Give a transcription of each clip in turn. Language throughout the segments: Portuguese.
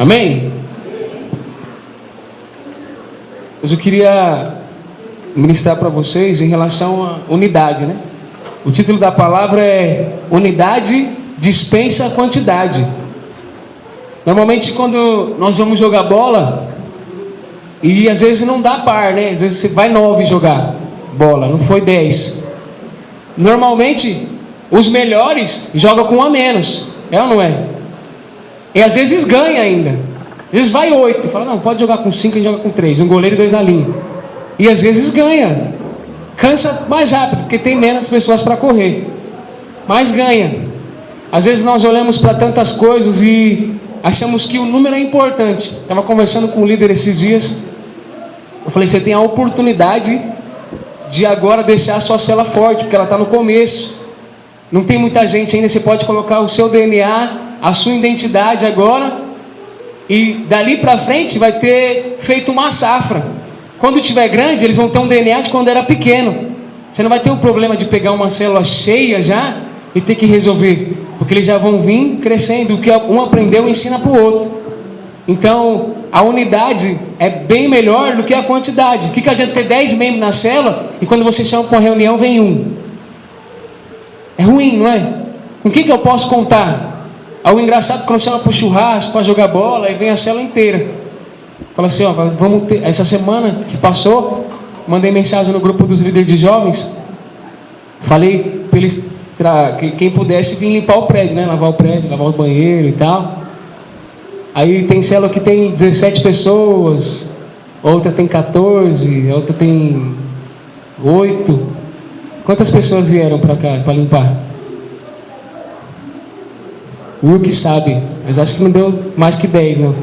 Amém? Hoje eu queria ministrar para vocês em relação à unidade, né? O título da palavra é Unidade dispensa quantidade. Normalmente quando nós vamos jogar bola, e às vezes não dá par, né? Às vezes você vai 9 jogar bola, não foi 10. Normalmente os melhores jogam com um a menos, é ou não é? E às vezes ganha ainda. Às vezes vai 8, fala, não, pode jogar com 5 e joga com 3, um goleiro e 2 na linha. E às vezes ganha. Cansa mais rápido, porque tem menos pessoas para correr. Mas ganha. Às vezes nós olhamos para tantas coisas e achamos que o número é importante. Estava conversando com o líder esses dias. Eu falei, você tem a oportunidade de agora deixar a sua célula forte, porque ela está no começo. Não tem muita gente ainda, você pode colocar o seu DNA, a sua identidade agora, e dali para frente vai ter feito uma safra. Quando tiver grande, eles vão ter um DNA de quando era pequeno. Você não vai ter o problema de pegar uma célula cheia já e ter que resolver, porque eles já vão vir crescendo. O que um aprendeu ensina para o outro. Então a unidade é bem melhor do que a quantidade. O que adianta ter 10 membros na célula e quando você chama para uma reunião vem um? É ruim, não é? Com quem que eu posso contar? Algo engraçado, quando chama para o churrasco, para jogar bola, aí vem a célula inteira. Fala assim, ó, vamos ter, essa semana que passou, mandei mensagem no grupo dos líderes de jovens, falei para eles, quem pudesse vir limpar o prédio, né? Lavar o prédio, lavar o banheiro e tal. Aí tem célula que tem 17 pessoas, outra tem 14, outra tem 8. Quantas pessoas vieram para cá para limpar? O que sabe, mas acho que não deu mais que 10, não.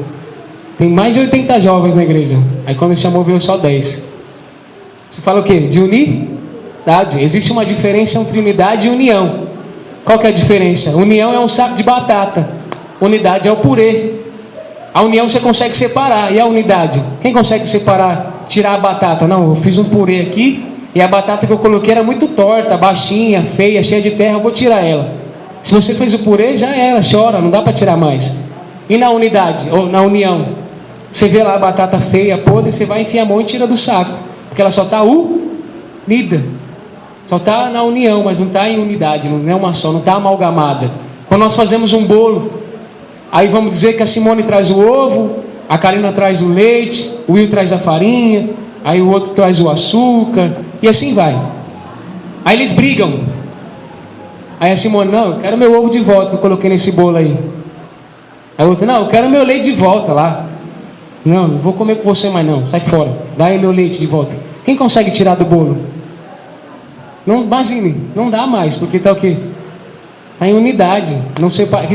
Tem mais de 80 jovens na igreja. Aí quando chamou veio só 10. Você fala o quê? De unidade. Existe uma diferença entre unidade e união. Qual que é a diferença? União é um saco de batata. Unidade é o purê. A união você consegue separar. E a unidade? Quem consegue separar, tirar a batata? Não, eu fiz um purê aqui e a batata que eu coloquei era muito torta, baixinha, feia, cheia de terra, eu vou tirar ela. Se você fez o purê, já era, chora, não dá para tirar mais. E na unidade, ou na união? Você vê lá a batata feia, podre, você vai enfiar a mão e tira do saco. Porque ela só está unida. Só está na união, mas não está em unidade, não é uma só, não está amalgamada. Quando nós fazemos um bolo, aí vamos dizer que a Simone traz o ovo, a Karina traz o leite, o Will traz a farinha, aí o outro traz o açúcar, e assim vai. Aí eles brigam. Aí a Simone, não, eu quero meu ovo de volta que eu coloquei nesse bolo aí. Aí o outro, não, eu quero meu leite de volta lá. Não, não vou comer com você mais não, sai fora. Dá aí meu leite de volta. Quem consegue tirar do bolo? Não, imagine, não dá mais, porque está o quê? Está em unidade. Não separa.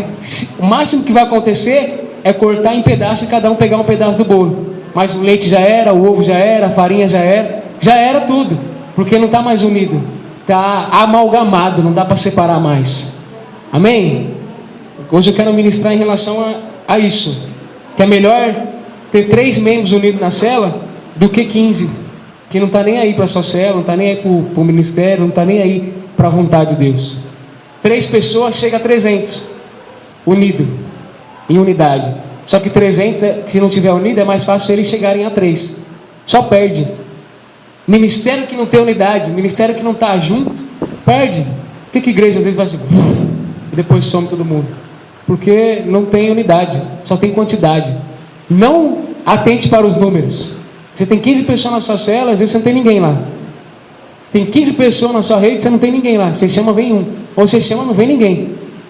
O máximo que vai acontecer é cortar em pedaços e cada um pegar um pedaço do bolo. Mas o leite já era, o ovo já era, a farinha já era tudo. Porque não está mais unido. Está amalgamado, não dá para separar mais. Amém? Hoje eu quero ministrar em relação a isso. Que é melhor ter 3 membros unidos na célula do que 15. Que não está nem aí para a sua célula, não está nem aí para o ministério, não está nem aí para a vontade de Deus. 3 pessoas chega a 300. Unido. Em unidade. Só que 300, se não tiver unido, é mais fácil eles chegarem a 3. Só perde. Ministério que não tem unidade, ministério que não está junto, perde. Por que a igreja às vezes vai assim, e depois some todo mundo? Porque não tem unidade, só tem quantidade. Não atente para os números. Você tem 15 pessoas na sua célula, às vezes você não tem ninguém lá. Você tem 15 pessoas na sua rede, você não tem ninguém lá. Você chama, vem um. Ou você chama, não vem ninguém.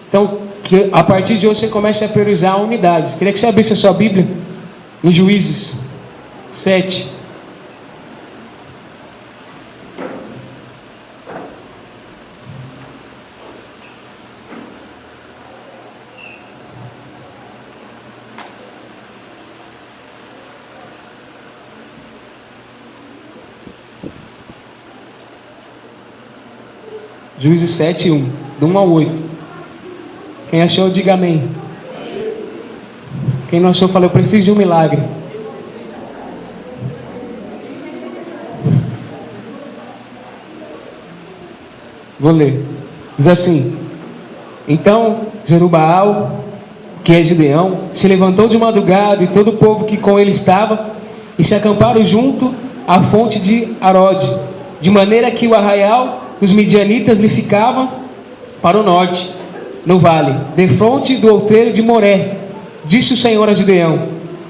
Então, que a partir de hoje você comece a priorizar a unidade. Queria que você abrisse a sua Bíblia em Juízes 7. Juízes 7, 1. Do 1 ao 8. Quem achou, diga amém. Quem não achou, fala, eu preciso de um milagre. Vou ler. Diz assim: então Jerubaal que é Gideão, se levantou de madrugada e todo o povo que com ele estava, e se acamparam junto à fonte de Arode, de maneira que o arraial dos midianitas lhe ficava para o norte, no vale, defronte do outeiro de Moré. Disse o Senhor a Gideão: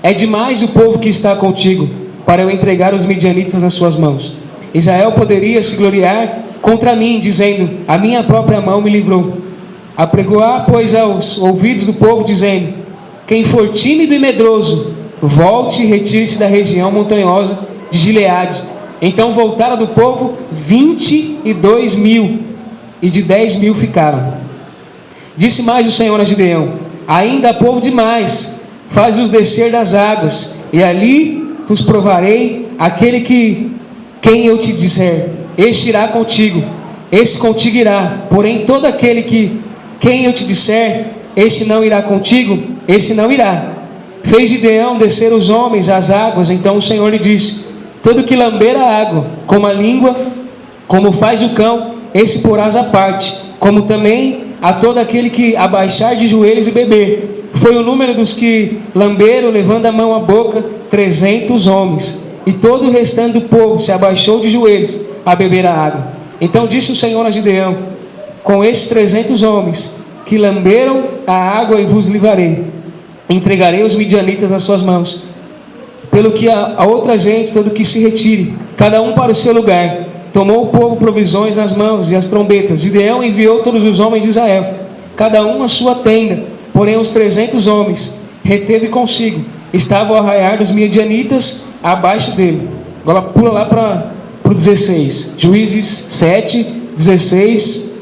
é demais o povo que está contigo, para eu entregar os midianitas nas suas mãos. Israel poderia se gloriar contra mim, dizendo: a minha própria mão me livrou. Apregoar, pois, aos ouvidos do povo, dizendo: quem for tímido e medroso, volte e retire-se da região montanhosa de Gileade. Então voltaram do povo 22.000, e de 10.000 ficaram. Disse mais o Senhor a Gideão: ainda há povo demais, faz-os descer das águas, e ali os provarei. Aquele quem eu te disser, este irá contigo, esse contigo irá. Porém todo aquele quem eu te disser, este não irá contigo, esse não irá. Fez Gideão descer os homens às águas. Então o Senhor lhe disse: todo que lamber a água com a língua, como faz o cão, esse porás à parte, como também a todo aquele que abaixar de joelhos e beber. Foi o número dos que lamberam, levando a mão à boca, 300 homens. E todo o restante do povo se abaixou de joelhos a beber a água. Então disse o Senhor a Gideão: com esses 300 homens que lamberam a água, e vos livrarei, entregarei os midianitas nas suas mãos. Pelo que a outra gente, todo que se retire, cada um para o seu lugar. Tomou o povo provisões nas mãos e as trombetas. Gideão enviou todos os homens de Israel, cada um a sua tenda. Porém os 300 homens reteve consigo, estavam ao arraiar dos midianitas abaixo dele. Agora pula lá para o 16. Juízes 7, 16.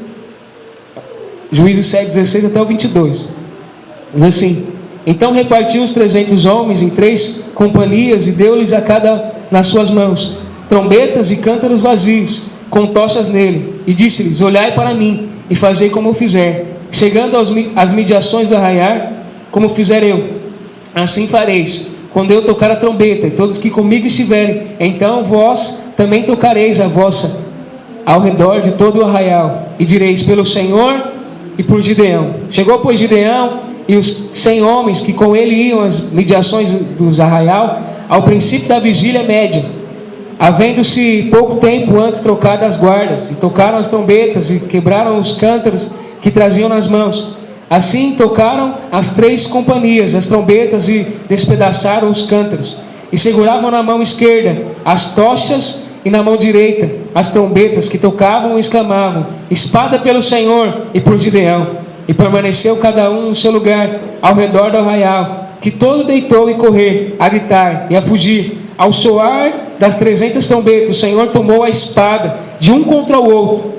Juízes 7, 16 até o 22. Diz assim: então repartiu os 300 homens em 3 companhias, e deu-lhes a cada nas suas mãos trombetas e cântaros vazios, com tochas nele, e disse-lhes: olhai para mim, e fazei como eu fizer. Chegando às mediações do arraiar, como fizer eu, assim fareis, quando eu tocar a trombeta, e todos que comigo estiverem, então vós também tocareis a vossa ao redor de todo o arraial, e direis: pelo Senhor e por Gideão. Chegou, pois, Gideão e os 100 homens que com ele iam às mediações dos arraial, ao princípio da vigília média, havendo-se pouco tempo antes trocado as guardas, e tocaram as trombetas, e quebraram os cântaros que traziam nas mãos. Assim tocaram as 3 companhias as trombetas, e despedaçaram os cântaros, e seguravam na mão esquerda as tochas, e na mão direita as trombetas, que tocavam e exclamavam: espada pelo Senhor e por Gideão. E permaneceu cada um no seu lugar ao redor do arraial, que todo deitou e correr, a gritar e a fugir. Ao soar das 300 trombetas, o Senhor tomou a espada de um contra o outro,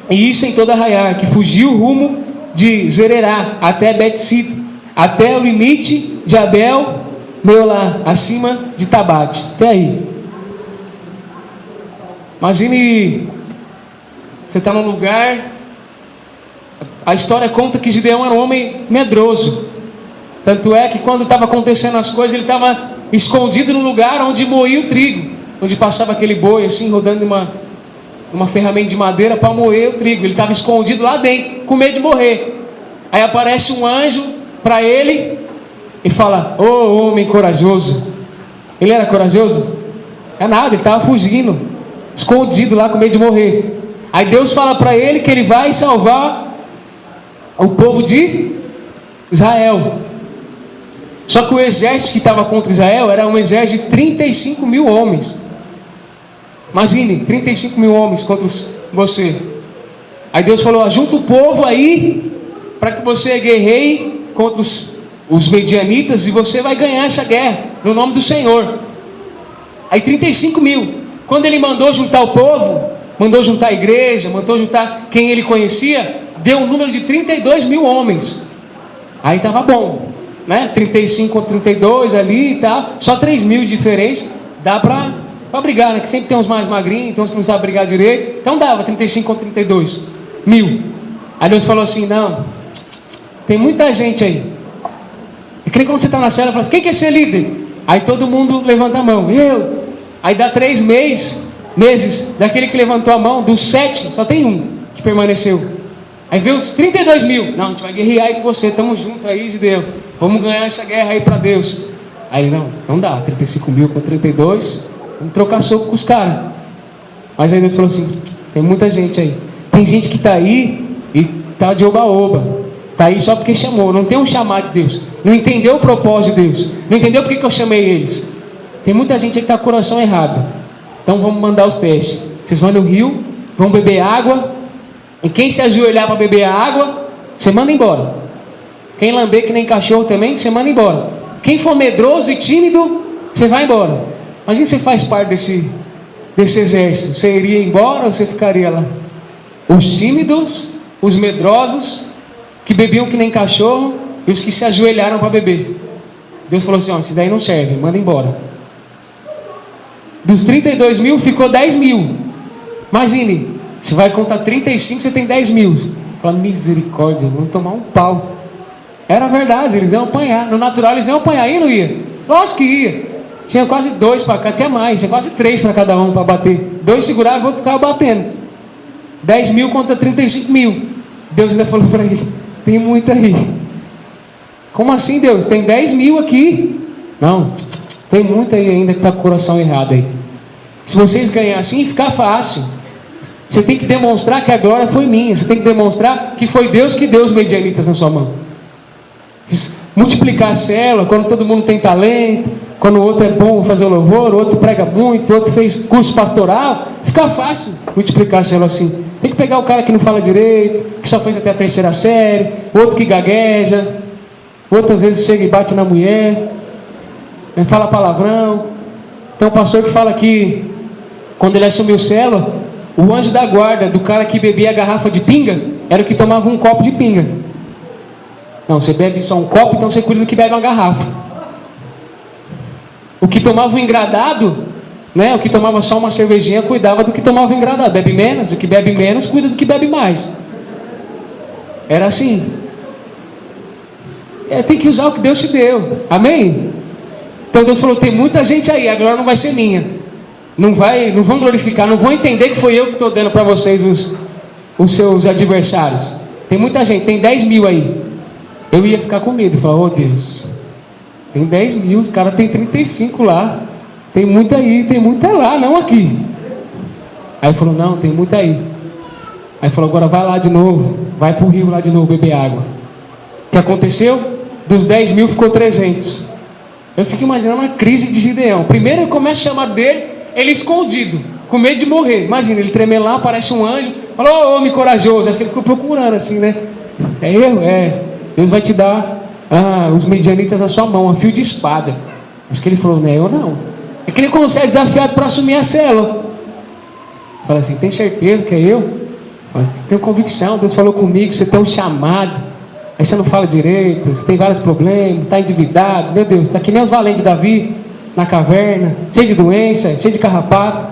e isso em toda arraial, que fugiu rumo de Zererá até Bet-Sita, até o limite de Abel Meolá, acima de Tabate. Até aí. Imagine, você está num lugar, a história conta que Gideão era um homem medroso. Tanto é que quando estava acontecendo as coisas, ele estava escondido no lugar onde moía o trigo, onde passava aquele boi assim, rodando uma ferramenta de madeira para moer o trigo. Ele estava escondido lá dentro, com medo de morrer. Aí aparece um anjo para ele e fala: ô homem corajoso. Ele era corajoso? É nada, ele estava fugindo, escondido lá com medo de morrer. Aí Deus fala para ele que ele vai salvar o povo de Israel. Só que o exército que estava contra Israel era um exército de 35.000 homens. Imagine, 35.000 homens contra você. Aí Deus falou: ajunta o povo aí, para que você guerreie contra os medianitas, e você vai ganhar essa guerra, no nome do Senhor. Aí 35.000. Quando ele mandou juntar o povo, mandou juntar a igreja, mandou juntar quem ele conhecia, deu um número de 32.000 homens. Aí estava bom, né? 35 contra 32 ali e tal, só 3.000 de diferença, dá para brigar, né? Que sempre tem uns mais magrinhos, tem uns que não sabem brigar direito, então dava 35 contra 32.000. Aí Deus falou assim: não, tem muita gente aí. E quando você está na cela, fala assim: quem quer ser líder? Aí todo mundo levanta a mão: eu. Aí dá 3 meses, daquele que levantou a mão, dos 7, só tem um que permaneceu. Aí veio os 32 mil. Não, a gente vai guerrear aí com você, estamos juntos aí, Gideão. Vamos ganhar essa guerra aí para Deus. Aí não dá, 35 mil com 32, vamos trocar soco com os caras. Mas aí Deus falou assim, tem muita gente aí. Tem gente que está aí e está de oba-oba. Está aí só porque chamou, não tem um chamado de Deus. Não entendeu o propósito de Deus. Não entendeu porque que eu chamei eles. Tem muita gente aí que está com o coração errado. Então vamos mandar os testes. Vocês vão no rio, vão beber água. E quem se ajoelhar para beber a água, você manda embora. Quem lamber que nem cachorro também, você manda embora. Quem for medroso e tímido, você vai embora. Imagina você faz parte desse exército. Você iria embora ou você ficaria lá? Os tímidos, os medrosos, que bebiam que nem cachorro, e os que se ajoelharam para beber. Deus falou assim, isso daí não serve, manda embora. Dos 32 mil, ficou 10 mil. Imagine, você vai contar 35, você tem 10 mil. Fala, misericórdia, vamos tomar um pau. Era verdade, eles iam apanhar. No natural eles iam apanhar, e não ia? Lógico que ia. Tinha quase 2 para cá, tinha mais, tinha quase 3 para cada um para bater. 2 seguravam e o outro ficava batendo. 10 mil contra 35 mil. Deus ainda falou para ele, tem muito aí. Como assim, Deus? Tem 10 mil aqui. Não, tem muito aí ainda que está com o coração errado aí. Se vocês ganharem assim, fica fácil. Você tem que demonstrar que a glória foi minha. Você tem que demonstrar que foi Deus que deu os medianitas na sua mão. Multiplicar a célula, quando todo mundo tem talento, quando o outro é bom fazer o louvor, o outro prega muito, o outro fez curso pastoral, fica fácil multiplicar a célula assim. Tem que pegar o cara que não fala direito, que só fez até a 3ª série, outro que gagueja, outro às vezes chega e bate na mulher, fala palavrão. Tem um pastor que fala que quando ele assumiu célula, o anjo da guarda do cara que bebia a garrafa de pinga era o que tomava um copo de pinga. Não, você bebe só um copo, então você cuida do que bebe uma garrafa. O que tomava um engradado, o que tomava só uma cervejinha, cuidava do que tomava um engradado. Bebe menos, o que bebe menos, cuida do que bebe mais. Era assim. Tem que usar o que Deus te deu. Amém? Então Deus falou, tem muita gente aí, a glória não vai ser minha. Não vão glorificar, não vão entender que foi eu que estou dando para vocês os seus adversários. Tem muita gente, tem 10 mil aí. Eu ia ficar com medo, falar, Deus, tem 10 mil, os caras tem 35 lá. Tem muita aí, tem muita lá, não aqui. Aí falou, não, tem muita aí. Aí falou, agora vai lá de novo, vai para o rio lá de novo beber água. O que aconteceu? Dos 10 mil ficou 300. Eu fico imaginando uma crise de Gideão. Primeiro ele começa a chamar dele, ele escondido, com medo de morrer. Imagina, ele tremendo lá, aparece um anjo, falou, ô homem corajoso. Acho que ele ficou procurando assim, né? É eu? Deus vai te dar os medianitas na sua mão, a fio de espada. Mas que ele falou, não é eu não. É que ele consegue desafiado para assumir a célula. Fala assim, tem certeza que é eu? Tenho convicção, Deus falou comigo, você tem um chamado. Aí você não fala direito, você tem vários problemas, está endividado. Meu Deus, está que nem os valentes de Davi, na caverna, cheio de doença, cheio de carrapato.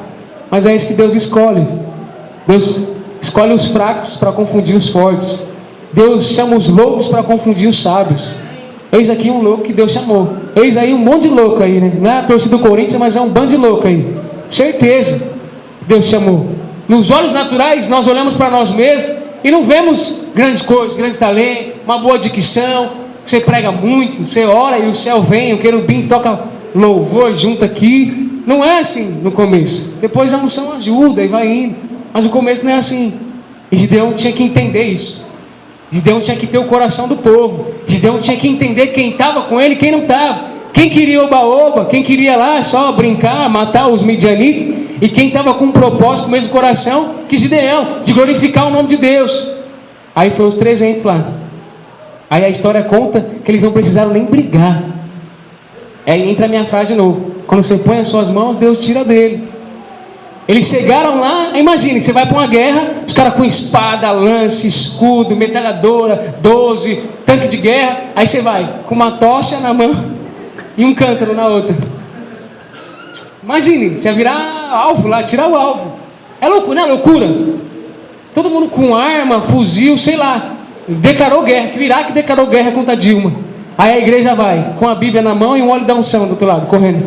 Mas é isso que Deus escolhe. Deus escolhe os fracos para confundir os fortes. Deus chama os loucos para confundir os sábios. Eis aqui um louco que Deus chamou. Eis aí um monte de louco aí, né? Não é a torcida do Corinthians, mas é um bando de louco aí. Certeza, Deus chamou. Nos olhos naturais, nós olhamos para nós mesmos e não vemos grandes coisas, grandes talentos, uma boa dicção. Você prega muito, você ora e o céu vem, o querubim toca louvor junto aqui. Não é assim no começo. Depois a unção ajuda e vai indo. Mas o começo não é assim. E Gideão tinha que entender isso. Gideão tinha que ter o coração do povo. Gideão tinha que entender quem estava com ele e quem não estava. Quem queria oba-oba, quem queria lá só brincar, matar os midianitas. E quem estava com um propósito, com o mesmo coração que Gideão, de glorificar o nome de Deus. Aí foi os 300 lá. Aí a história conta que eles não precisaram nem brigar. Aí entra a minha frase de novo. Quando você põe as suas mãos, Deus tira dele. Eles chegaram lá, imagine, você vai para uma guerra, os caras com espada, lance, escudo, metralhadora, 12, tanque de guerra. Aí você vai com uma tocha na mão e um cântaro na outra. Imagine, você vai virar alvo lá, tirar o alvo. É loucura, não é loucura? Todo mundo com arma, fuzil, sei lá. Declarou guerra, que Iraque declarou guerra contra Dilma. Aí a igreja vai com a Bíblia na mão e um óleo da unção do outro lado, correndo.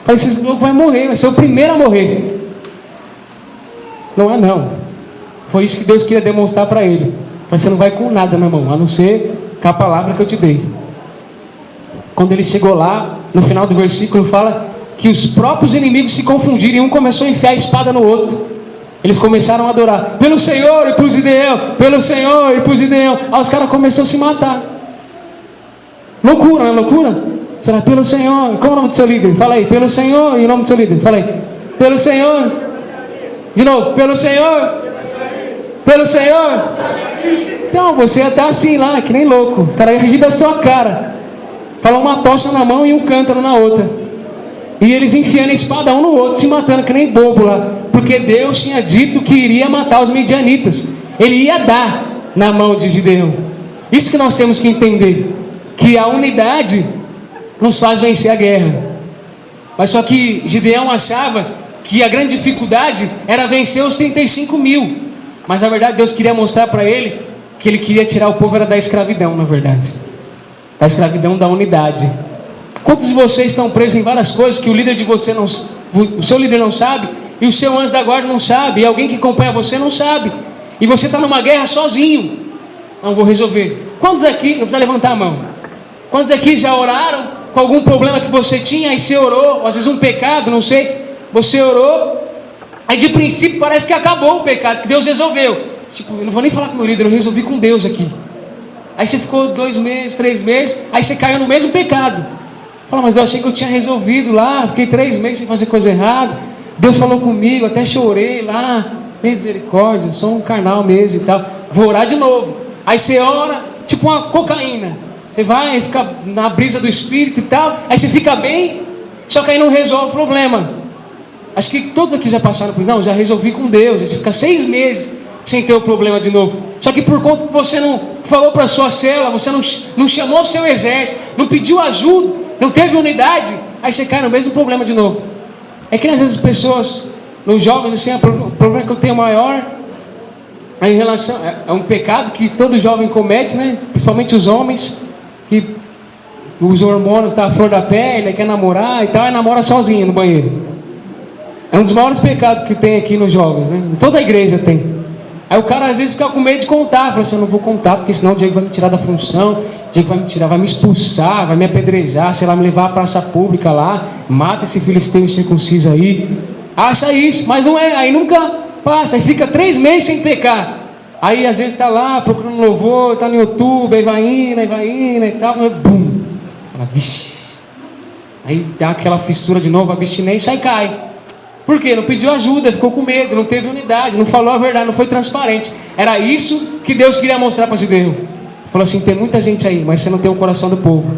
Aí esse louco vai morrer, vai ser o primeiro a morrer. Não é não. Foi isso que Deus queria demonstrar para ele. Mas você não vai com nada na mão, a não ser com a palavra que eu te dei. Quando ele chegou lá, no final do versículo fala que os próprios inimigos se confundiram e um começou a enfiar a espada no outro. Eles começaram a adorar, pelo Senhor e por Gideão, pelo Senhor e por Gideão. Aí os caras começaram a se matar. Loucura, não é loucura? Será pelo Senhor? Qual é o nome do seu líder? Fala aí, pelo Senhor. E o nome do seu líder? Fala aí, pelo Senhor. De novo, pelo Senhor. Pelo Senhor. Então, você ia estar assim lá, que nem louco. Os caras iam rir da sua cara. Fala uma tocha na mão e um cântaro na outra. E eles enfiando a espada um no outro, se matando que nem bobo lá. Porque Deus tinha dito que iria matar os midianitas. Ele ia dar na mão de Gideão. Isso que nós temos que entender. Que a unidade nos faz vencer a guerra. Mas só que Gideão achava que a grande dificuldade era vencer os 35 mil. Mas na verdade Deus queria mostrar para ele que ele queria tirar o povo era da escravidão, na verdade. Da escravidão da unidade. Quantos de vocês estão presos em várias coisas que o líder de você não, o seu líder não sabe, e o seu anjo da guarda não sabe, e alguém que acompanha você não sabe, e você está numa guerra sozinho? Não vou resolver. Quantos aqui, não precisa levantar a mão, quantos aqui já oraram com algum problema que você tinha, aí você orou, ou às vezes um pecado, não sei, você orou, aí de princípio parece que acabou o pecado, que Deus resolveu. Tipo, eu não vou nem falar com o meu líder, eu resolvi com Deus aqui. Aí você ficou 2 meses, 3 meses, aí você caiu no mesmo pecado. Fala, mas eu achei que eu tinha resolvido lá, fiquei 3 meses sem fazer coisa errada, Deus falou comigo, até chorei lá, misericórdia, sou um carnal mesmo e tal, vou orar de novo. Aí você ora, tipo uma cocaína, você vai ficar na brisa do Espírito e tal, aí você fica bem, só que aí não resolve o problema. Acho que todos aqui já passaram por isso, não, já resolvi com Deus, aí você fica 6 meses sem ter o problema de novo. Só que por conta que você não falou para a sua célula, você não chamou o seu exército, não pediu ajuda, não teve unidade, aí você cai no mesmo problema de novo. É que às vezes as pessoas, nos jovens, assim, o problema que eu tenho maior é em relação, é um pecado que todo jovem comete, né? Principalmente os homens, que os hormônios da flor da pele, quer namorar e tal, e namora sozinho no banheiro. É um dos maiores pecados que tem aqui nos jovens, né? Toda a igreja tem. Aí o cara às vezes fica com medo de contar, fala assim, eu não vou contar, porque senão o Diego vai me tirar da função, o Diego vai me tirar, vai me expulsar, vai me apedrejar, sei lá, me levar à praça pública lá, mata esse filisteu incircunciso aí. Acha isso, mas não é, aí nunca passa, aí fica 3 meses sem pecar. Aí às vezes está lá procurando louvor, está no YouTube, aí vai indo e tal, aí, bum, fala, vixe. Aí dá aquela fissura de novo, abstinência e cai. Por quê? Não pediu ajuda, ficou com medo, não teve unidade, não falou a verdade, não foi transparente. Era isso que Deus queria mostrar para Gideão. Falou assim, tem muita gente aí, mas você não tem o coração do povo.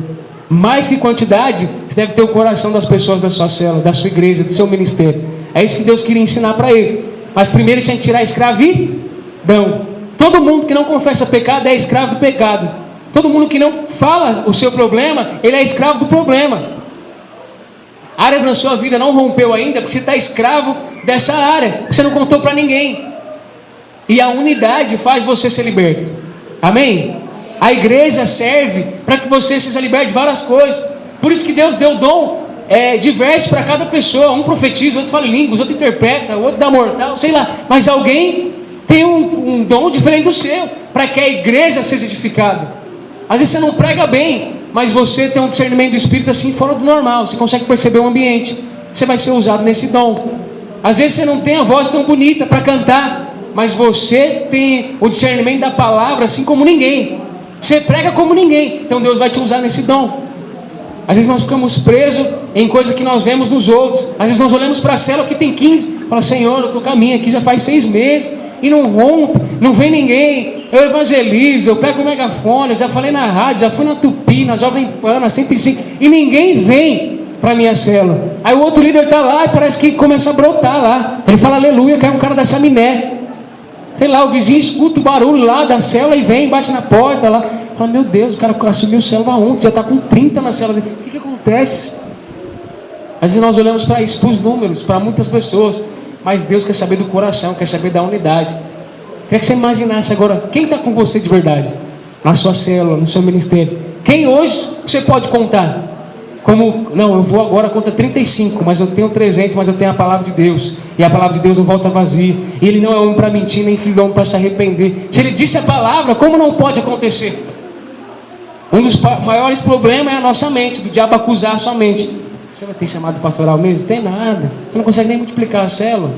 Mais que quantidade, você deve ter o coração das pessoas da sua célula, da sua igreja, do seu ministério. É isso que Deus queria ensinar para ele. Mas primeiro ele tinha que tirar a escravidão. Todo mundo que não confessa pecado é escravo do pecado. Todo mundo que não fala o seu problema, ele é escravo do problema. Áreas na sua vida não rompeu ainda, porque você está escravo dessa área, você não contou para ninguém. E a unidade faz você ser liberto. Amém? A igreja serve para que você seja liberto de várias coisas. Por isso que Deus deu dom diverso para cada pessoa. Um profetiza, outro fala em línguas, outro interpreta, outro dá mortal, sei lá. Mas alguém tem um dom diferente do seu, para que a igreja seja edificada. Às vezes você não prega bem, mas você tem um discernimento do Espírito assim fora do normal. Você consegue perceber o ambiente. Você vai ser usado nesse dom. Às vezes você não tem a voz tão bonita para cantar, mas você tem o discernimento da palavra assim como ninguém. Você prega como ninguém. Então Deus vai te usar nesse dom. Às vezes nós ficamos presos em coisas que nós vemos nos outros. Às vezes nós olhamos para a célula que tem 15. Fala, Senhor, eu estou caminhando aqui já faz 6 meses. E não rompe, não vem ninguém. Eu evangelizo, eu pego o megafone, eu já falei na rádio, já fui na Tupi, na Jovem Pan, na 105, e ninguém vem para minha célula. Aí o outro líder está lá e parece que começa a brotar lá. Ele fala aleluia, cai um cara da chaminé. Sei lá, o vizinho escuta o barulho lá da célula e vem, bate na porta lá. Fala, meu Deus, o cara assumiu célula ontem, já está com 30 na célula dele. O que acontece? Às vezes nós olhamos para isso, para os números, para muitas pessoas. Mas Deus quer saber do coração, quer saber da unidade. Queria que você imaginasse agora, quem está com você de verdade? Na sua célula, no seu ministério. Quem hoje você pode contar? Como, não, eu vou agora contra 35, mas eu tenho 300, mas eu tenho a palavra de Deus. E a palavra de Deus não volta vazia. Ele não é homem para mentir, nem filho do homem para se arrepender. Se ele disse a palavra, como não pode acontecer? Um dos maiores problemas é a nossa mente, do diabo acusar a sua mente. Você vai ter chamado pastoral mesmo? Não tem nada. Você não consegue nem multiplicar a célula.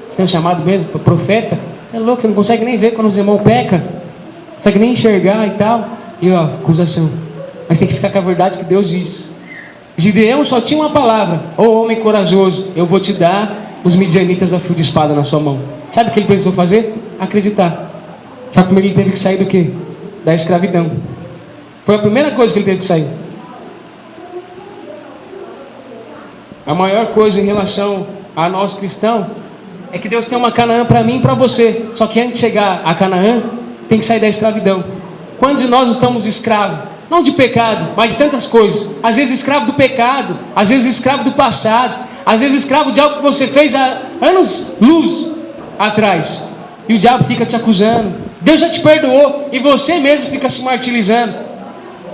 Você tem um chamado mesmo para profeta? É louco, você não consegue nem ver quando os irmãos pecam. Não consegue nem enxergar e tal. E ó, acusação. Mas tem que ficar com a verdade que Deus diz. Gideão só tinha uma palavra: ô homem corajoso, eu vou te dar os midianitas a fio de espada na sua mão. Sabe o que ele precisou fazer? Acreditar. Só que primeiro ele teve que sair do quê? Da escravidão. Foi a primeira coisa que ele teve que sair. A maior coisa em relação a nós cristãos é que Deus tem uma Canaã para mim e para você. Só que antes de chegar a Canaã, tem que sair da escravidão. Quantos de nós estamos escravos? Não de pecado, mas de tantas coisas. Às vezes escravo do pecado, às vezes escravo do passado, às vezes escravo de algo que você fez há anos luz atrás. E o diabo fica te acusando. Deus já te perdoou e você mesmo fica se martirizando.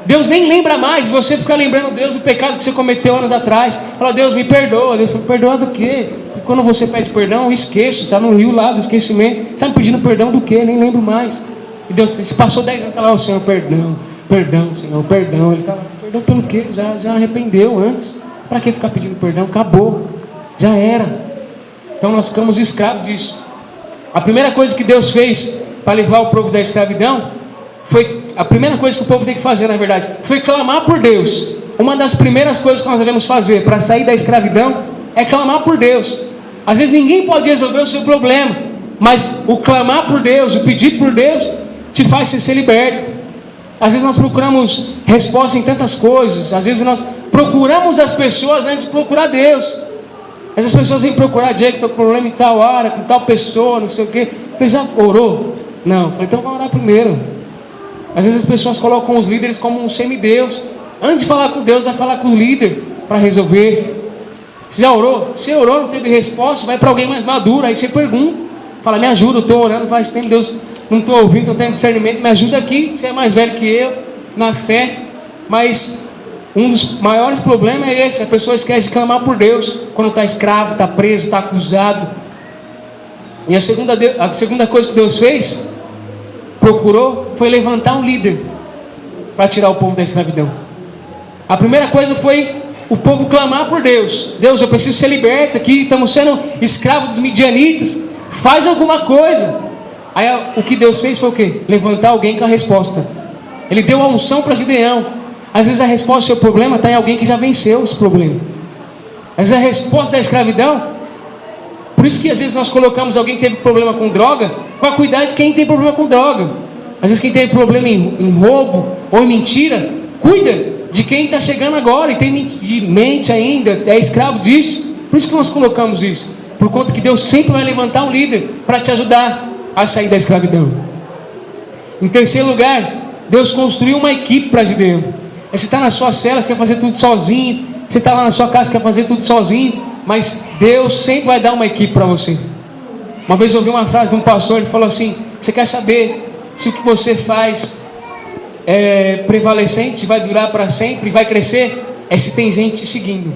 Deus nem lembra mais, você fica lembrando Deus do pecado que você cometeu anos atrás. Fala: Deus me perdoa. Deus me perdoa do quê? E quando você pede perdão, eu esqueço, está no rio lá do esquecimento. Você está me pedindo perdão do quê? Nem lembro mais. E Deus, se passou 10 anos, está lá: o Senhor, perdão, perdão, Senhor, perdão. Ele está lá: perdão pelo quê? Já arrependeu antes. Para que ficar pedindo perdão? Acabou, já era. Então nós ficamos escravos disso. A primeira coisa que Deus fez para livrar o povo da escravidão foi, a primeira coisa que o povo tem que fazer, na verdade, foi clamar por Deus. Uma das primeiras coisas que nós devemos fazer para sair da escravidão é clamar por Deus. Às vezes ninguém pode resolver o seu problema, mas o clamar por Deus, o pedir por Deus, te faz ser liberto. Às vezes nós procuramos resposta em tantas coisas. Às vezes nós procuramos as pessoas antes de procurar Deus. Às vezes as pessoas vêm procurar: Diego, estou com problema em tal área, com tal pessoa, não sei o quê. Você já orou? Não. Então vamos orar primeiro. Às vezes as pessoas colocam os líderes como um semideus. Antes de falar com Deus, vai falar com o líder para resolver. Você já orou? Você orou, não teve resposta, vai para alguém mais maduro. Aí você pergunta, fala: me ajuda, eu estou orando faz tempo, Deus, não estou ouvindo, estou tendo discernimento, me ajuda aqui. Você é mais velho que eu na fé. Mas um dos maiores problemas é esse: a pessoa esquece de clamar por Deus quando está escravo, está preso, está acusado. E a segunda coisa que Deus fez, procurou, foi levantar um líder para tirar o povo da escravidão. A primeira coisa foi o povo clamar por Deus: Deus, eu preciso ser liberto aqui, estamos sendo escravos dos midianitas, faz alguma coisa. Aí o que Deus fez foi o quê? Levantar alguém com a resposta. Ele deu a unção para Gideão. Às vezes a resposta do seu problema está em alguém que já venceu esse problema. Às vezes a resposta da escravidão, por isso que às vezes nós colocamos alguém que teve problema com droga para cuidar de quem tem problema com droga. Às vezes quem tem problema em roubo ou em mentira, cuida de quem está chegando agora e tem mente ainda, é escravo disso. Por isso que nós colocamos isso, por conta que Deus sempre vai levantar um líder para te ajudar a sair da escravidão. Em terceiro lugar, Deus construiu uma equipe para Gideão. Você está na sua cela, você quer fazer tudo sozinho. Você está lá na sua casa, quer fazer tudo sozinho. Mas Deus sempre vai dar uma equipe para você. Uma vez eu ouvi uma frase de um pastor, ele falou assim: você quer saber se o que você faz é prevalecente, vai durar para sempre, vai crescer? É se tem gente te seguindo.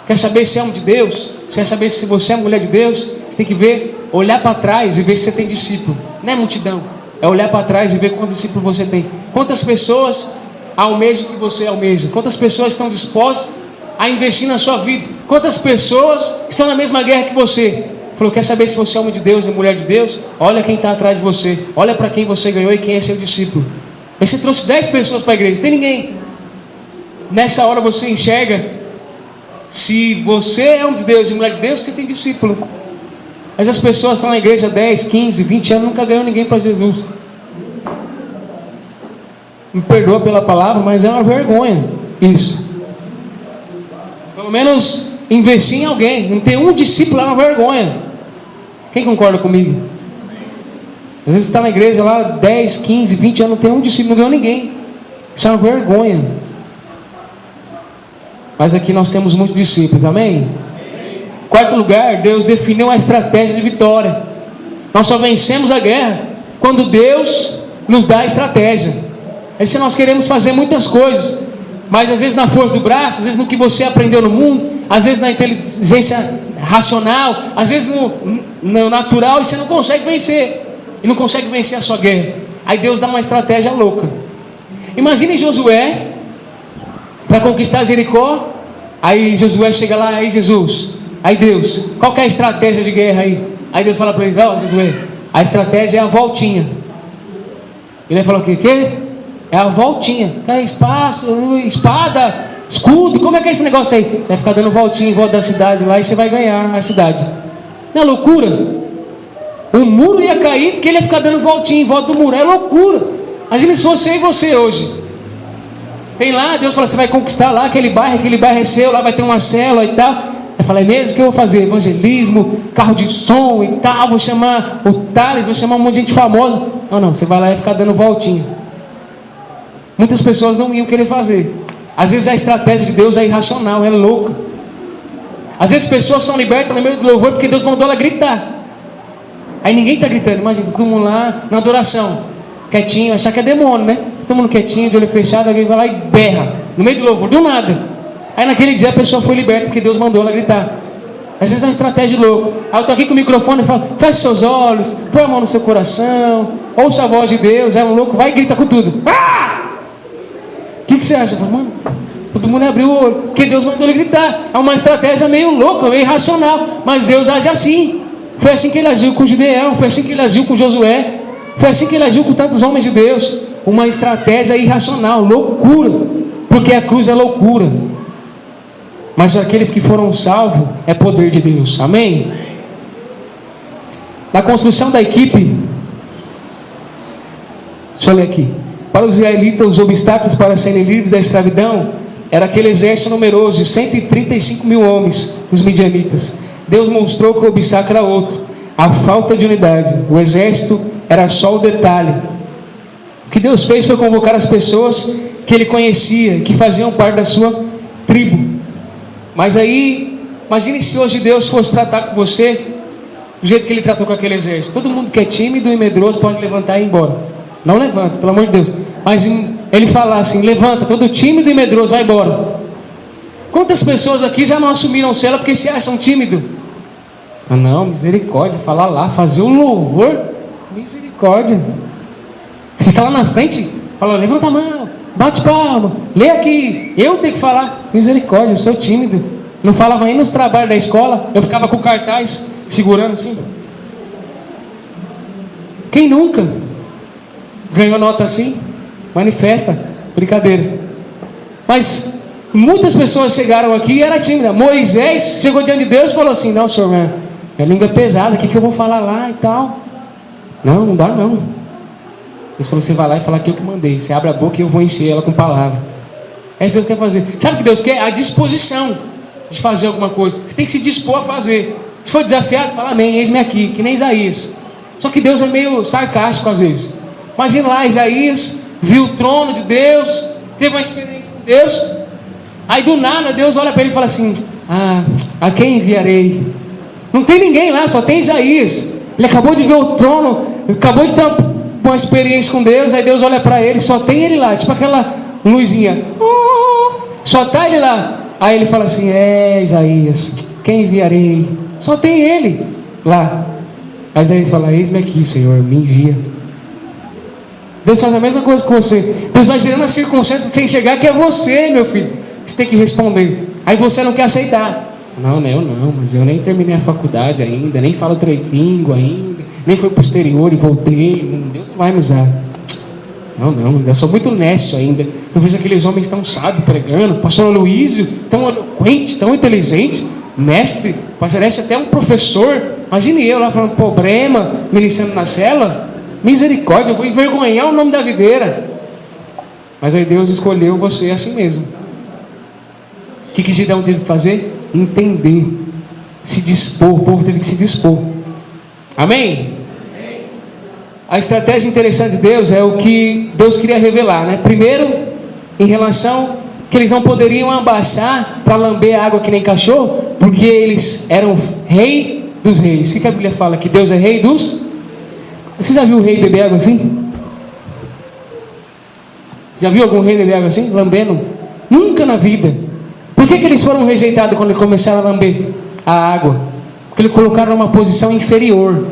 Quer saber se é homem de Deus? Quer saber se você é mulher de Deus? Você tem que ver, olhar para trás e ver se você tem discípulo. Não é multidão, é olhar para trás e ver quantos discípulos você tem. Quantas pessoas almejam que você almeja? Quantas pessoas estão dispostas a investir na sua vida? Quantas pessoas estão na mesma guerra que você? Falou: quer saber se você é homem de Deus, é mulher de Deus? Olha quem está atrás de você, olha para quem você ganhou e quem é seu discípulo. Mas você trouxe 10 pessoas para a igreja, não tem ninguém. Nessa hora você enxerga se você é homem de Deus e mulher de Deus, você tem discípulo. Mas as pessoas estão na igreja 10, 15, 20 anos, nunca ganhou ninguém para Jesus. Me perdoa pela palavra, mas é uma vergonha isso. Pelo menos investir em alguém. Não ter um discípulo é uma vergonha. Quem concorda comigo? Às vezes você está na igreja lá 10, 15, 20 anos, não tem um discípulo, não ganhou ninguém. Isso é uma vergonha. Mas aqui nós temos muitos discípulos, amém? Quarto lugar, Deus definiu uma estratégia de vitória. Nós só vencemos a guerra quando Deus nos dá a estratégia. Às vezes nós queremos fazer muitas coisas, mas às vezes na força do braço, às vezes no que você aprendeu no mundo, às vezes na inteligência racional, às vezes no natural, e você não consegue vencer. E não consegue vencer a sua guerra. Aí Deus dá uma estratégia louca. Imagine Josué para conquistar Jericó. Aí Josué chega lá, aí Jesus, aí Deus, qual que é a estratégia de guerra aí? Aí Deus fala para eles: ó, Josué, a estratégia é a voltinha. Ele vai falar o quê? É a voltinha. É espaço, espada, escudo. Como é que é esse negócio aí? Você vai ficar dando voltinha em volta da cidade lá e você vai ganhar a cidade. Não é loucura? O muro ia cair porque ele ia ficar dando voltinha em volta do muro. É loucura. Imagina se fosse eu e você hoje. Tem lá, Deus fala: você vai conquistar lá aquele bairro é seu, lá vai ter uma célula e tal. Vai falar: é mesmo? O que eu vou fazer? Evangelismo, carro de som e tal. Vou chamar o Thales, vou chamar um monte de gente famosa. Não, você vai lá e ficar dando voltinha. Muitas pessoas não iam querer fazer. Às vezes a estratégia de Deus é irracional, é louca. Às vezes pessoas são libertas no meio do louvor porque Deus mandou ela gritar. Aí ninguém está gritando. Imagina todo mundo lá na adoração, quietinho, achar que é demônio, né? Todo mundo quietinho, de olho fechado, alguém vai lá e berra no meio do louvor, do nada. Aí naquele dia a pessoa foi liberta porque Deus mandou ela gritar. Às vezes é uma estratégia louca. Aí eu estou aqui com o microfone e falo: feche seus olhos, põe a mão no seu coração, ouça a voz de Deus. É um louco, vai e grita com tudo. O que você acha? Mano, todo mundo abriu o olho, porque Deus mandou ele gritar. É uma estratégia meio louca, meio irracional, mas Deus age assim. Foi assim que ele agiu com Gideão, foi assim que ele agiu com Josué, foi assim que ele agiu com tantos homens de Deus. Uma estratégia irracional, loucura, porque a cruz é loucura, mas aqueles que foram salvos é poder de Deus. Amém? Na construção da equipe, deixa eu ler aqui. Para os israelitas, os obstáculos para serem livres da escravidão era aquele exército numeroso de 135 mil homens, os midianitas. Deus mostrou que o obstáculo era outro: a falta de unidade. O exército era só o detalhe. O que Deus fez foi convocar as pessoas que Ele conhecia, que faziam parte da sua tribo. Mas aí, imagine se hoje Deus fosse tratar com você do jeito que Ele tratou com aquele exército. Todo mundo que é tímido e medroso pode levantar e ir embora. Não levanta, pelo amor de Deus. Mas Ele fala assim: levanta, todo tímido e medroso, vai embora. Quantas pessoas aqui já não assumiram cela porque se acham tímido? Ah não, misericórdia, falar lá, fazer o louvor, misericórdia. Fica lá na frente, fala: levanta a mão, bate palma, lê aqui. Eu tenho que falar, misericórdia, eu sou tímido. Não falava nem nos trabalhos da escola, eu ficava com o cartaz segurando assim. Quem nunca ganhou nota assim? Manifesta, brincadeira. Mas muitas pessoas chegaram aqui e era tímida. Moisés chegou diante de Deus e falou assim: não, senhor, minha língua é pesada, o que eu vou falar lá e tal? Não dá não. Deus falou: você vai lá e fala que eu que mandei. Você abre a boca e eu vou encher ela com palavra. É isso que Deus quer fazer. Sabe o que Deus quer? A disposição de fazer alguma coisa. Você tem que se dispor a fazer. Se for desafiado, fala: amém, eis-me aqui, que nem Isaías. Só que Deus é meio sarcástico às vezes. Imagina lá, Isaías viu o trono de Deus, teve uma experiência com Deus. Aí do nada Deus olha para ele e fala assim: a quem enviarei? Não tem ninguém lá, só tem Isaías. Ele acabou de ver o trono, acabou de ter uma experiência com Deus. Aí Deus olha para ele, só tem ele lá, tipo aquela luzinha, só está ele lá. Aí ele fala assim: Isaías, quem enviarei? Só tem ele lá. Aí Isaías fala: eis-me aqui, Senhor, me envia. Deus faz a mesma coisa com você. Deus vai gerando a circunstância sem chegar que é você, meu filho. Você tem que responder. Aí você não quer aceitar. Não, mas eu nem terminei a faculdade ainda, nem falo 3 línguas ainda, nem fui para o exterior e voltei. Deus não vai me usar. Não, eu sou muito nécio ainda. Eu vejo aqueles homens tão sábios pregando, pastor Luísio, tão eloquente, tão inteligente, mestre, parece até um professor. Imagine eu lá falando problema, ministrando na cela. Misericórdia, eu vou envergonhar o nome da videira. Mas aí Deus escolheu você assim mesmo. O que Gideão teve que fazer? Entender, se dispor. O povo teve que se dispor. Amém? A estratégia interessante de Deus é o que Deus queria revelar, né? Primeiro, em relação que eles não poderiam abaixar para lamber a água que nem cachorro, porque eles eram rei dos reis. O que a Bíblia fala? Que Deus é rei dos... Você já viu o rei beber água assim? Já viu algum rei beber água assim? Lambendo? Nunca na vida. Por que eles foram rejeitados quando eles começaram a lamber a água? Porque eles colocaram numa posição inferior.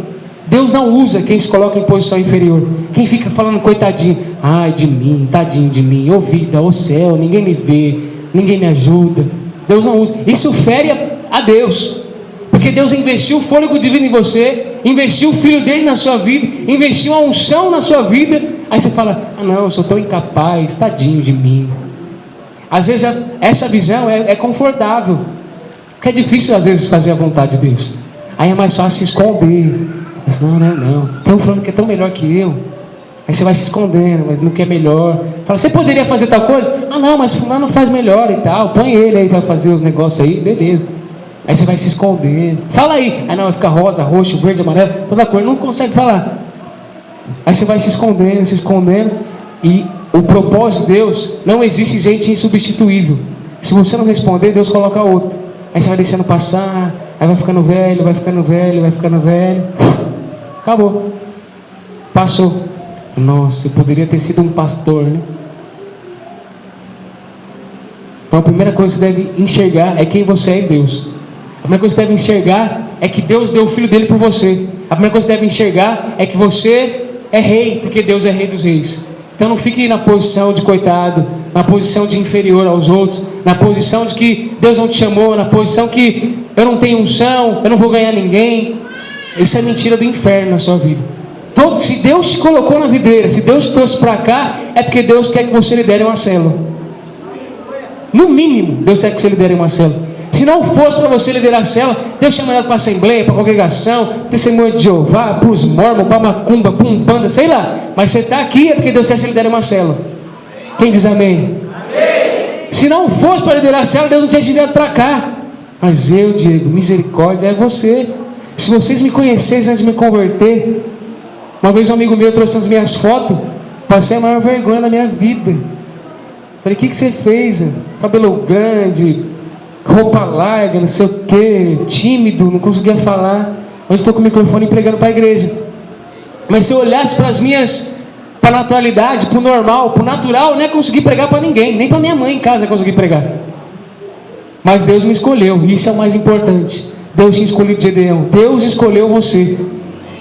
Deus não usa quem se coloca em posição inferior. Quem fica falando coitadinho, ai de mim, tadinho de mim, ô vida, ô céu, ninguém me vê, ninguém me ajuda. Deus não usa. Isso fere a Deus. Porque Deus investiu o fôlego divino em você, investiu o Filho dele na sua vida, investiu a unção na sua vida. Aí você fala, ah não, eu sou tão incapaz, tadinho de mim. Às vezes essa visão é confortável. Porque é difícil às vezes fazer a vontade de Deus. Aí é mais fácil se esconder. Mas não. Tem um fulano que é tão melhor que eu. Aí você vai se escondendo, mas não quer melhor. Fala, você poderia fazer tal coisa? Ah não, mas fulano faz melhor e tal. Põe ele aí para fazer os negócios aí, beleza. Aí você vai se escondendo. Fala aí. Aí não, vai ficar rosa, roxo, verde, amarelo, toda cor. Não consegue falar. Aí você vai se escondendo. E o propósito de Deus, não existe gente insubstituível. Se você não responder, Deus coloca outro. Aí você vai deixando passar. Aí vai ficando velho. Acabou. Passou. Nossa, eu poderia ter sido um pastor, né? Então a primeira coisa que você deve enxergar é quem você é em Deus. A primeira coisa que você deve enxergar é que Deus deu o Filho dele por você. A primeira coisa que você deve enxergar é que você é rei, porque Deus é rei dos reis. Então não fique na posição de coitado, na posição de inferior aos outros, na posição de que Deus não te chamou, na posição que eu não tenho unção, eu não vou ganhar ninguém. Isso é mentira do inferno na sua vida. Se Deus te colocou na videira, se Deus te trouxe para cá, é porque Deus quer que você lidere uma célula. No mínimo, Deus quer que você lidere uma célula. Se não fosse para você liderar a célula, Deus chama ela para a assembleia, para a congregação, testemunho de Jeová, para os mormons, para a macumba, para um banda, sei lá. Mas você está aqui é porque Deus quer que você lidere uma célula. Quem diz amém? Amém. Se não fosse para liderar a célula, Deus não tinha te enviado para cá. Mas eu, Diego, misericórdia, é você. Se vocês me conhecessem antes de me converter, uma vez um amigo meu trouxe as minhas fotos, passei a maior vergonha da minha vida. Falei, o que você fez? Cabelo grande, roupa larga, não sei o que, tímido, não conseguia falar. Hoje estou com o microfone pregando para a igreja. Mas se eu olhasse para a naturalidade, para o normal, para o natural, eu não ia conseguir pregar para ninguém, nem para minha mãe em casa eu consegui pregar. Mas Deus me escolheu, e isso é o mais importante. Deus tinha escolhido Gedeão, Deus escolheu você.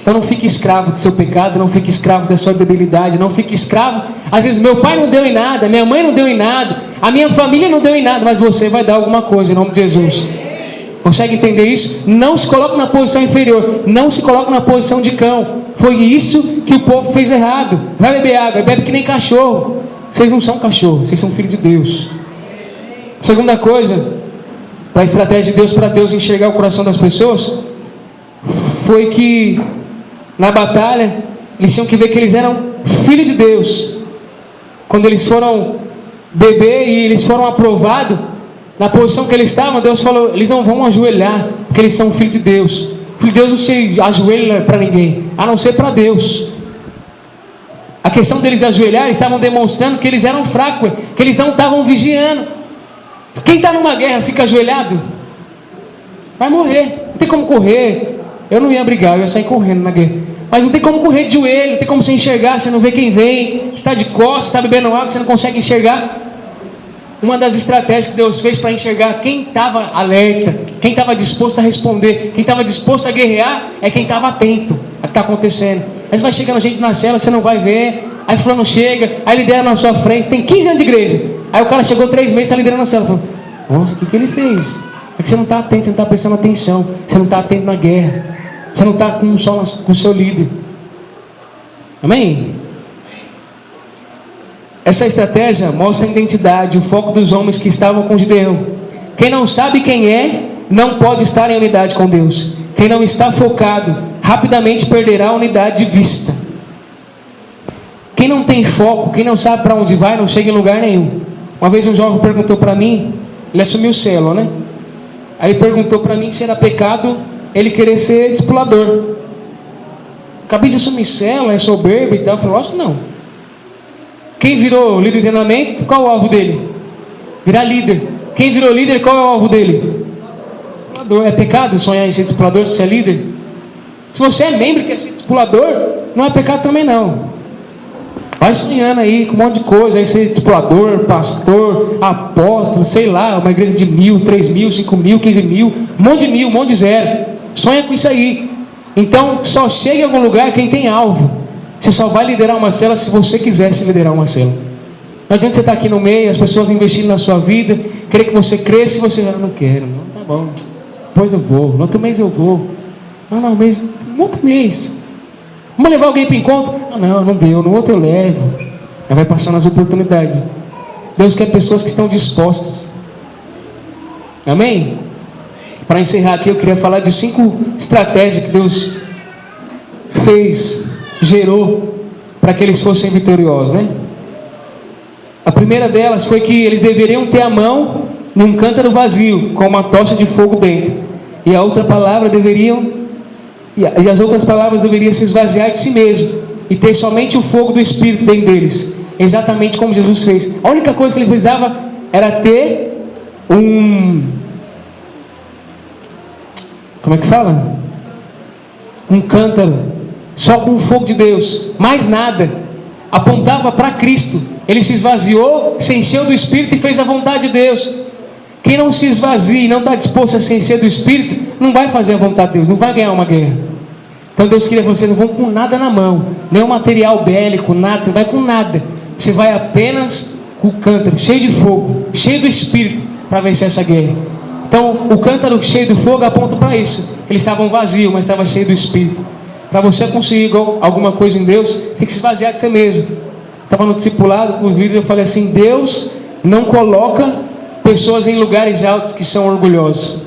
Então não fique escravo do seu pecado, não fique escravo da sua debilidade, não fique escravo. Às vezes meu pai não deu em nada, minha mãe não deu em nada, a minha família não deu em nada, mas você vai dar alguma coisa em nome de Jesus. Consegue entender isso? Não se coloque na posição inferior, não se coloque na posição de cão. Foi isso que o povo fez errado. Vai beber água, bebe que nem cachorro. Vocês não são cachorro, vocês são filhos de Deus. Segunda coisa, para a estratégia de Deus, para Deus enxergar o coração das pessoas, foi que na batalha eles tinham que ver que eles eram filhos de Deus. Quando eles foram beber e eles foram aprovados, na posição que eles estavam, Deus falou, eles não vão ajoelhar, porque eles são filhos de Deus. Filho de Deus não se ajoelha para ninguém, a não ser para Deus. A questão deles ajoelhar, eles estavam demonstrando que eles eram fracos, que eles não estavam vigiando. Quem está numa guerra fica ajoelhado, vai morrer, não tem como correr. Eu não ia brigar, eu ia sair correndo na guerra. Mas não tem como correr de joelho, não tem como você enxergar, você não vê quem vem, você está de costas, está bebendo água, você não consegue enxergar. Uma das estratégias que Deus fez para enxergar quem estava alerta, quem estava disposto a responder, quem estava disposto a guerrear, é quem estava atento ao que está acontecendo. Aí vai chegando gente na cela, você não vai ver, aí fulano chega, aí lidera na sua frente, tem 15 anos de igreja, aí o cara chegou 3 meses, está liderando a cela, fala, nossa, o que ele fez? É que você não está atento, você não está prestando atenção, você não está atento na guerra, você não está com o seu líder. Amém? Essa estratégia mostra a identidade, o foco dos homens que estavam com Gideão. Quem não sabe quem é, não pode estar em unidade com Deus. Quem não está focado, rapidamente perderá a unidade de vista. Quem não tem foco, quem não sabe para onde vai, não chega em lugar nenhum. Uma vez um jovem perguntou para mim, ele assumiu célula, né? Aí ele perguntou para mim se era pecado ele querer ser discipulador. Acabei de assumir célula, é soberbo e tal. Eu falei, lógico que não. Quem virou líder de treinamento, qual é o alvo dele? Virar líder. Quem virou líder, qual é o alvo dele? Discipulador. É pecado sonhar em ser discipulador se você é líder? Se você é membro e quer ser discipulador, não é pecado também não. Vai sonhando aí com um monte de coisa, aí ser discipulador, pastor, apóstolo, sei lá, uma igreja de 1.000, 3.000, 5.000, 15.000, um monte de zero. Sonha com isso aí. Então, só chega em algum lugar quem tem alvo. Você só vai liderar uma célula se você quiser se liderar uma célula. Não adianta você estar aqui no meio, as pessoas investindo na sua vida, querer que você cresça e você, não quero, não, tá bom, depois eu vou, no outro mês eu vou. Não, mês, no outro mês. Vamos levar alguém para o encontro? Não deu, no outro eu levo. Aí vai passando as oportunidades. Deus quer pessoas que estão dispostas. Amém? Para encerrar aqui, eu queria falar de 5 estratégias que Deus gerou para que eles fossem vitoriosos, né? A primeira delas foi que eles deveriam ter a mão num cântaro vazio, com uma tocha de fogo dentro. E a outra palavra e as outras palavras deveriam se esvaziar de si mesmo e ter somente o fogo do Espírito dentro deles, exatamente como Jesus fez. A única coisa que eles precisavam era ter como é que fala? Um cântaro, só com o fogo de Deus, mais nada. Apontava para Cristo. Ele se esvaziou, se encheu do Espírito e fez a vontade de Deus. Quem não se esvazia e não está disposto a se encher do Espírito, não vai fazer a vontade de Deus, não vai ganhar uma guerra. Então Deus queria que vocês não vão com nada na mão, nenhum material bélico, nada, você vai com nada. Você vai apenas com o cântaro, cheio de fogo, cheio do Espírito, para vencer essa guerra. Então o cântaro cheio do fogo aponta para isso. Eles estavam vazios, mas estavam cheios do Espírito. Para você conseguir alguma coisa em Deus, tem que se esvaziar de você mesmo. Estava no discipulado com os líderes, eu falei assim: Deus não coloca pessoas em lugares altos que são orgulhosos.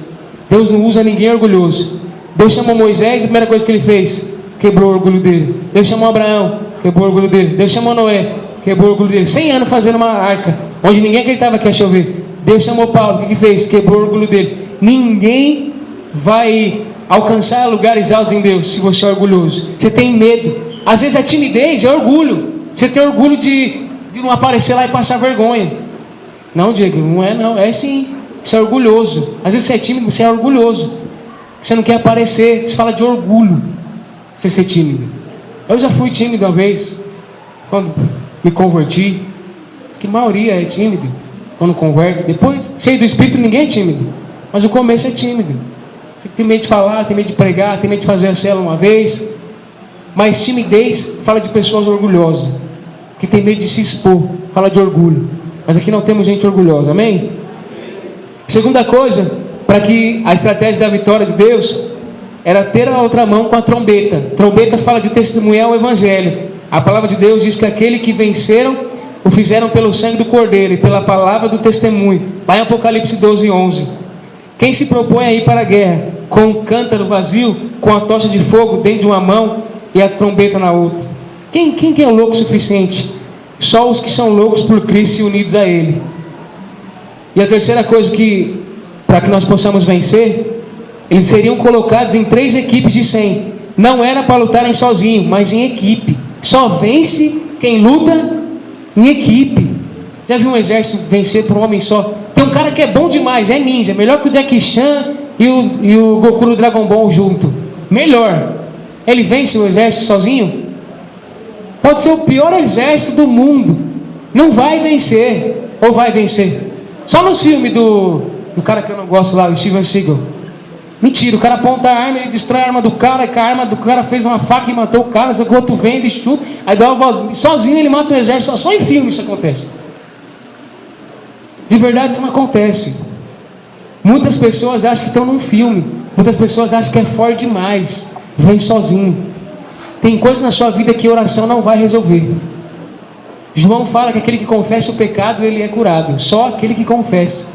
Deus não usa ninguém orgulhoso. Deus chamou Moisés, a primeira coisa que ele fez, quebrou o orgulho dele. Deus chamou Abraão, quebrou o orgulho dele. Deus chamou Noé, quebrou o orgulho dele. 100 anos fazendo uma arca, onde ninguém acreditava que ia chover. Deus chamou Paulo, o que fez? Quebrou o orgulho dele. Ninguém vai alcançar lugares altos em Deus se você é orgulhoso. Você tem medo. Às vezes a timidez é orgulho. Você tem orgulho de não aparecer lá e passar vergonha. Não, Diego, não é não, é sim. Você é orgulhoso. Às vezes você é tímido, você é orgulhoso. Você não quer aparecer, você fala de orgulho. Você ser tímido. Eu já fui tímido uma vez, quando me converti. Que a maioria é tímido quando converte. Depois, cheio do Espírito, ninguém é tímido. Mas o começo é tímido. Você tem medo de falar, tem medo de pregar, tem medo de fazer a célula uma vez. Mas timidez fala de pessoas orgulhosas, que tem medo de se expor, fala de orgulho. Mas aqui não temos gente orgulhosa, amém? Segunda coisa, para que a estratégia da vitória de Deus era ter a outra mão com a trombeta. Trombeta fala de testemunhar o Evangelho. A palavra de Deus diz que aquele que venceram o fizeram pelo sangue do Cordeiro e pela palavra do testemunho. Lá em Apocalipse 12:11. Quem se propõe a ir para a guerra com um cântaro vazio, com a tocha de fogo dentro de uma mão e a trombeta na outra? Quem é o louco o suficiente? Só os que são loucos por Cristo e unidos a Ele. E a terceira coisa para que nós possamos vencer, eles seriam colocados em 3 equipes de 100. Não era para lutarem sozinhos, mas em equipe. Só vence quem luta em equipe. Já viu um exército vencer por um homem só? Tem um cara que é bom demais, é ninja, melhor que o Jackie Chan e o Goku do Dragon Ball junto. Melhor. Ele vence o exército sozinho? Pode ser o pior exército do mundo, não vai vencer. Ou vai vencer? Só no filme do cara que eu não gosto lá, o Steven Seagal. Mentira, o cara aponta a arma, ele destrói a arma do cara, e que a arma do cara fez uma faca e matou o cara, o outro vem, ele chuta, aí dá uma volta, sozinho ele mata o exército. Só em filme isso acontece. De verdade isso não acontece. Muitas pessoas acham que estão num filme, muitas pessoas acham que é forte demais, vem sozinho. Tem coisas na sua vida que oração não vai resolver. João fala que aquele que confessa o pecado, ele é curado. Só aquele que confessa.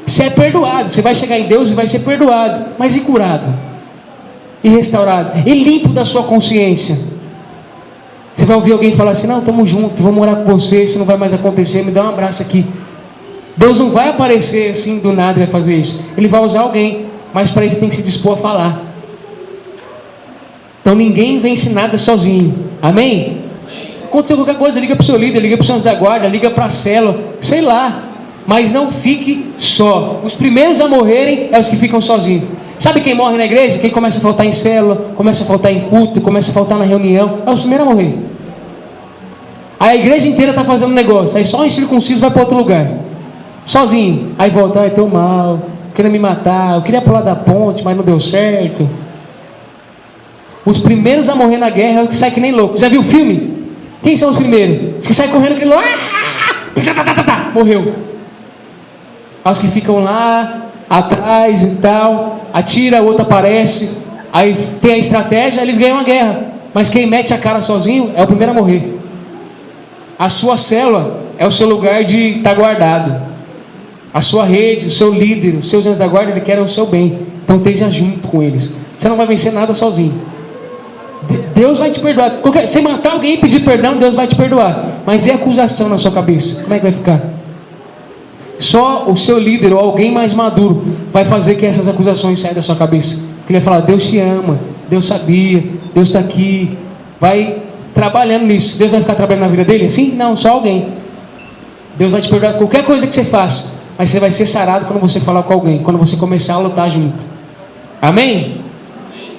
Você é perdoado, você vai chegar em Deus e vai ser perdoado, mas e curado? E restaurado? E limpo da sua consciência? Você vai ouvir alguém falar assim: não, estamos juntos, vou morar com você, isso não vai mais acontecer, me dá um abraço aqui. Deus não vai aparecer assim do nada e vai fazer isso. Ele vai usar alguém, mas para isso tem que se dispor a falar. Então ninguém vence nada sozinho, amém? Aconteceu qualquer coisa, liga para o seu líder, liga para o seu anjo da guarda, liga para a célula, sei lá. Mas não fique só. Os primeiros a morrerem é os que ficam sozinhos. Sabe quem morre na igreja? Quem começa a faltar em célula, começa a faltar em culto, começa a faltar na reunião, é os primeiros a morrer. Aí a igreja inteira está fazendo negócio. Aí só um incircunciso vai para outro lugar. Sozinho. Aí volta, estou mal, querendo me matar, eu queria pular da ponte, mas não deu certo. Os primeiros a morrer na guerra é os que saem que nem louco. Já viu o filme? Quem são os primeiros? Os que saem correndo que louco. Morreu. Os que ficam lá atrás e tal, atira, o outro aparece. Aí tem a estratégia, eles ganham a guerra. Mas quem mete a cara sozinho é o primeiro a morrer. A sua célula é o seu lugar de estar guardado. A sua rede, o seu líder, os seus anjos da guarda, ele quer o seu bem. Então esteja junto com eles. Você não vai vencer nada sozinho. Deus vai te perdoar. Se matar alguém e pedir perdão, Deus vai te perdoar. Mas e a acusação na sua cabeça? Como é que vai ficar? Só o seu líder ou alguém mais maduro vai fazer que essas acusações saiam da sua cabeça. Ele vai falar, Deus te ama, Deus sabia, Deus está aqui. Vai trabalhando nisso. Deus vai ficar trabalhando na vida dele? Assim? Não, só alguém. Deus vai te perdoar qualquer coisa que você faça. Mas você vai ser sarado quando você falar com alguém. Quando você começar a lutar junto. Amém?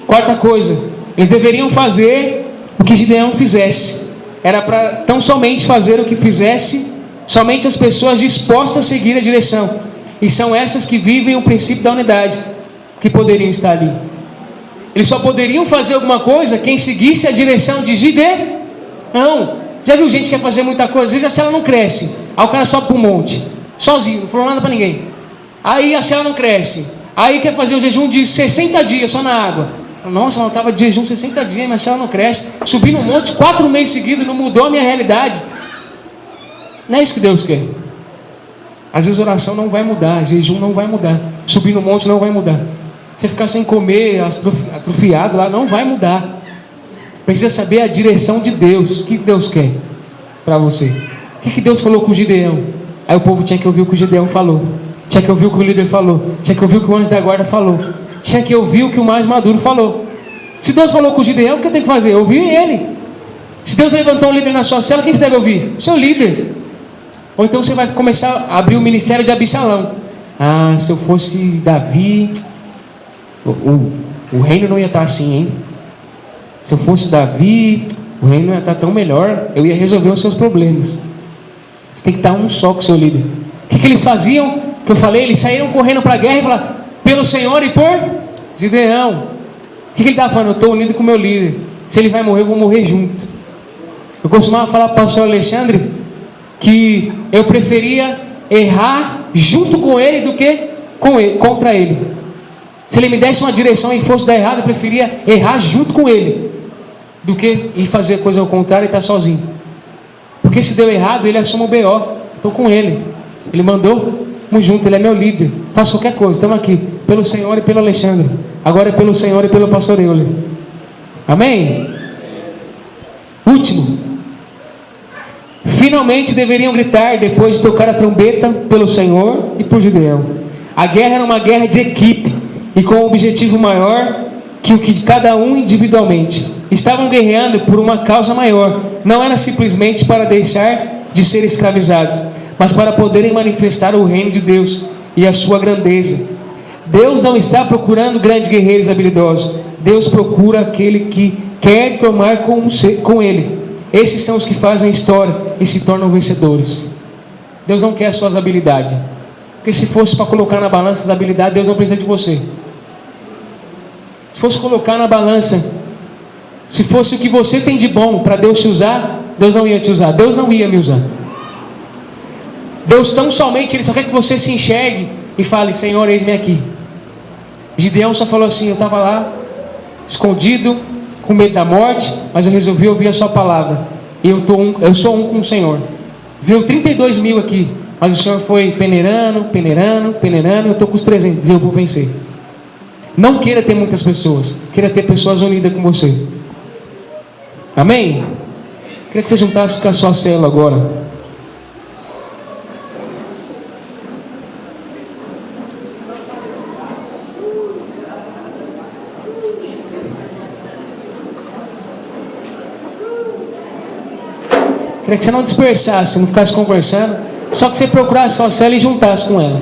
Quarta coisa. Eles deveriam fazer o que Gideão fizesse. Era para tão somente fazer o que fizesse somente as pessoas dispostas a seguir a direção. E são essas que vivem o princípio da unidade que poderiam estar ali. Eles só poderiam fazer alguma coisa quem seguisse a direção de Gideão. Já viu gente que quer fazer muita coisa? Às vezes a célula não cresce. Aí o cara sobe para um monte, sozinho, não falou nada para ninguém. Aí a célula não cresce. Aí quer fazer o jejum de 60 dias só na água. Nossa, eu estava de jejum 60 dias, mas a célula não cresce. Subi no monte 4 meses seguidos, não mudou a minha realidade. Não é isso que Deus quer. Às vezes oração não vai mudar, jejum não vai mudar, subir no monte não vai mudar. Você ficar sem comer, atrofiado lá, não vai mudar. Precisa saber a direção de Deus. O que Deus quer para você? O que Deus falou com o Gideão? Aí o povo tinha que ouvir o que o Gideão falou. Tinha que ouvir o que o líder falou. Tinha que ouvir o que o anjo da guarda falou. Tinha que ouvir o que o mais maduro falou. Se Deus falou com o Gideão, o que eu tenho que fazer? Ouvir ele. Se Deus levantou um líder na sua célula, quem você deve ouvir? O seu líder. Ou então você vai começar a abrir o ministério de Absalão. Ah, se eu fosse Davi, o reino não ia estar assim, hein? Se eu fosse Davi, o reino não ia estar tão melhor. Eu ia resolver os seus problemas. Você tem que estar um só com o seu líder. O que eles faziam? Que eu falei, eles saíram correndo para a guerra e falaram, pelo Senhor e por Gideão. O que ele estava falando? Eu estou unido com o meu líder. Se ele vai morrer, eu vou morrer junto. Eu costumava falar para o pastor Alexandre que eu preferia errar junto com ele do que contra ele. Se ele me desse uma direção e fosse dar errado, eu preferia errar junto com ele do que ir fazer coisa ao contrário e estar sozinho. Porque se deu errado, ele assume o BO. Estou com ele. Ele mandou, vamos junto, ele é meu líder. Faço qualquer coisa, estamos aqui. Pelo Senhor e pelo Alexandre. Agora é pelo Senhor e pelo pastor Euler. Amém? Último. Finalmente deveriam gritar, depois de tocar a trombeta, pelo Senhor e por Gideão. A guerra era uma guerra de equipe e com um objetivo maior que o que de cada um individualmente. Estavam guerreando por uma causa maior. Não era simplesmente para deixar de ser escravizados, mas para poderem manifestar o reino de Deus e a sua grandeza. Deus não está procurando grandes guerreiros habilidosos. Deus procura aquele que quer tomar com ele. Esses são os que fazem a história e se tornam vencedores. Deus não quer as suas habilidades. Porque se fosse para colocar na balança as habilidades, Deus não precisa de você. Se fosse colocar na balança, se fosse o que você tem de bom para Deus te usar, Deus não ia te usar. Deus não ia me usar. Deus tão somente, Ele só quer que você se enxergue e fale, Senhor, eis-me aqui. Gideão só falou assim, eu estava lá, escondido, com medo da morte, mas eu resolvi ouvir a sua palavra. E eu sou um com o Senhor. Viu 32 mil aqui, mas o Senhor foi peneirando, eu estou com os 300 e eu vou vencer. Não queira ter muitas pessoas, queira ter pessoas unidas com você. Amém? Queria que você juntasse com a sua célula agora. Queria que você não dispersasse, não ficasse conversando, só que você procurasse a sua célula e juntasse com ela.